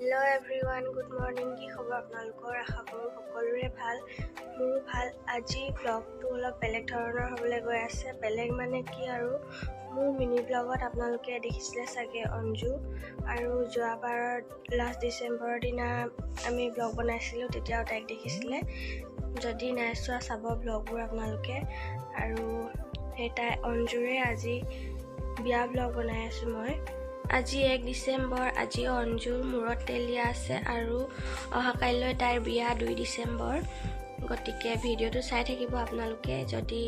Hello everyone, good morning. কি খবৰ আপোনালোকৰ? আশা কৰোঁ সকলোৰে ভাল। মোৰো ভাল। আজি ব্লগটো অলপ বেলেগ ধৰণৰ হ'বলৈ গৈ আছে। বেলেগ মানে কি আৰু মোৰ মিনি ব্লগত আপোনালোকে দেখিছিলে চাগে অঞ্জু আৰু যোৱাবাৰ লাষ্ট ডিচেম্বৰৰ দিনা আমি ব্লগ বনাইছিলোঁ, তেতিয়াও তাইক দেখিছিলে। যদি নাই চোৱা চাব ব্লগবোৰ আপোনালোকে। আৰু সেই তাই অঞ্জুৰে আজি বিয়া ব্লগ বনাই আছোঁ মই। আজি 1 ডিচেম্বৰ। আজি অঞ্জুৰ মূৰত তেল দিয়া আছে আৰু অহাকাইলৈ তাইৰ বিয়া 2 ডিচেম্বৰ। গতিকে ভিডিঅ'টো চাই থাকিব আপোনালোকে। যদি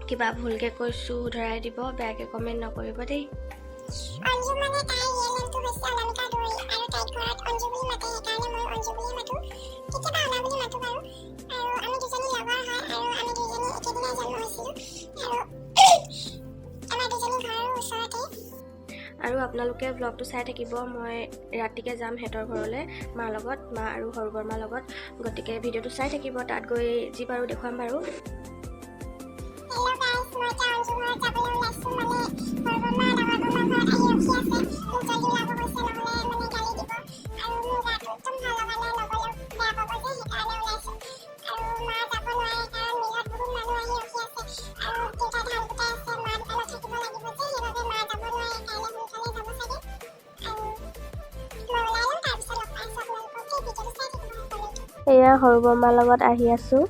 কিবা ভুলকৈ কৈছোঁ শুধৰাই দিব, বেয়াকৈ কমেণ্ট নকৰিব দেই। অঞ্জু মানে তাই ৰিয়েল নেমটো হৈছে অনামিকা দৈ আৰু তাইক ঘৰত অঞ্জু বুলি মাতে, সেইকাৰণে মই অঞ্জু বুলি মাতো। কেতিয়াবা অনা বুলি মাতো বাৰু। আৰু আমি দুজনী লগৰ হয় আৰু আমি দুজনী একেদিনাই জন্ম হৈছিলোঁ আৰু আমাৰ দুজনী ঘৰৰ ওচৰতে। আৰু আপোনালোকে ব্লগটো চাই থাকিব। মই ৰাতিকৈ যাম সিহঁতৰ ঘৰলৈ মাৰ লগত, মা আৰু সৰু বৰমাৰ লগত। গতিকে ভিডিঅ'টো চাই থাকিব, তাত গৈ যি পাৰোঁ দেখুৱাম বাৰু। হেল্ল' গাইছ, মই এতিয়া অঞ্জু ঘৰত যাবলৈ ওলাইছোঁ। মানে সৰু বৰমা ডাঙৰ বৰমাৰ ঘৰত আহি ৰখি আছে। মোক জল্দি ওলাব কৈছে, নহ'লে মানে গালি দিব। আৰু মোৰ গাটো একদম ভাল লগা নাই, নগ'লেও বেয়া পাব যে, সেইকাৰণে ওলাইছোঁ। আৰু মা যাব নোৱাৰে কাৰণ মিলত বহুত মানুহ আহি ৰখি আছে আৰু দেউতাই ধান কুটাই আছে। মা দোকানত থাকিব লাগিব যে, সেইবাবে মা যাব নোৱাৰে। কাইলৈ সোনকালে যাব চাগে। আৰু মই ওলাই লওঁ, তাৰপিছত লগ পাই আছোঁ আপোনালোকক। ভিডিঅ'টো চাই থাকিব সকলোৱে। এয়া সৰু বৰমাৰ লগত আহি আছোঁ।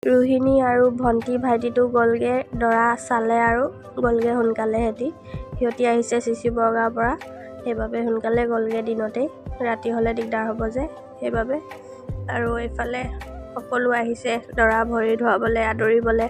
ৰোহিণী আৰু ভণ্টি ভাইটিটো গ'লগৈ, দৰা চালে আৰু গ'লগৈ সোনকালে। সিহঁতি আহিছে চিচি বৰগাঁৱৰ পৰা, সেইবাবে সোনকালে গ'লগৈ দিনতেই। ৰাতি হ'লে দিগদাৰ হ'ব যে সেইবাবে। আৰু এইফালে সকলো আহিছে দৰা ভৰি ধুৱাবলৈ, আদৰিবলৈ।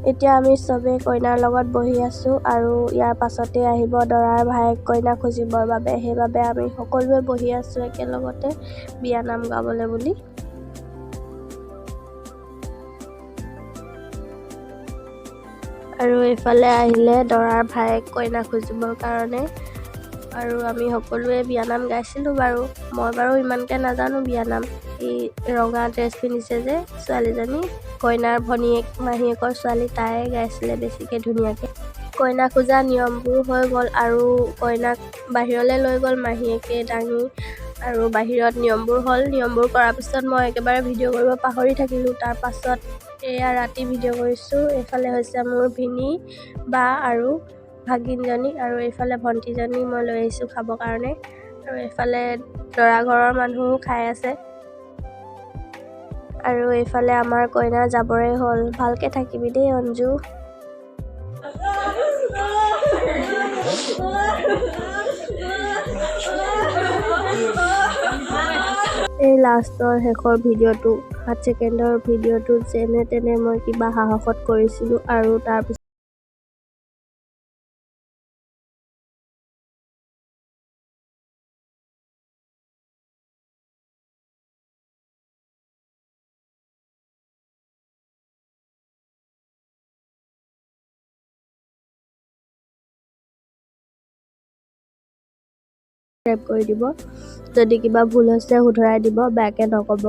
এতিয়া আমি চবেই কইনাৰ লগত বহি আছোঁ আৰু ইয়াৰ পাছতে আহিব দৰাৰ ভায়েক কইনা খুজিবৰ বাবে। সেইবাবে আমি সকলোৱে বহি আছোঁ একেলগতে বিয়ানাম গাবলৈ বুলি। আৰু এইফালে আহিলে দৰাৰ ভায়েক কইনা খুজিবৰ কাৰণে। আৰু আমি সকলোৱে বিয়ানাম গাইছিলোঁ বাৰু। মই বাৰু ইমানকৈ নাজানো বিয়ানাম। এই ৰঙা ড্ৰেছ পিন্ধিছে যে ছোৱালীজনী, কইনাৰ ভনীয়েক মাহীয়েকৰ ছোৱালী, তাই গাইছিলে বেছিকৈ ধুনীয়াকৈ। কইনা খোজা নিয়মবোৰ হৈ গ'ল আৰু কইনাক বাহিৰলৈ লৈ গ'ল মাহীয়েকে দাঙি, আৰু বাহিৰত নিয়মবোৰ হ'ল। নিয়মবোৰ কৰাৰ পিছত মই একেবাৰে ভিডিঅ' কৰিব পাহৰি থাকিলোঁ। তাৰপাছত এয়া ৰাতি ভিডিঅ' কৰিছোঁ। এইফালে হৈছে মোৰ ভিনী, বা আৰু ভাগিনজনী, আৰু এইফালে ভণ্টিজনী মই লৈ আহিছোঁ খাবৰ কাৰণে। আৰু এইফালে দৰা ঘৰৰ মানুহো খাই আছে। আৰু এইফালে আমাৰ কইনা যাবৰে হ'ল। ভালকৈ থাকিবি দেই অঞ্জু। এই লাষ্টৰ শেষৰ ভিডিঅ'টো 7 ছেকেণ্ডৰ ভিডিঅ'টো যেনে তেনে মই কিবা সাহসত কৰিছিলোঁ আৰু তাৰপিছত সাবস্ক্ৰাইব কৰি দিব। যদি কিবা ভুল হৈছে শুধৰাই দিব, বেয়াকৈ নক'ব।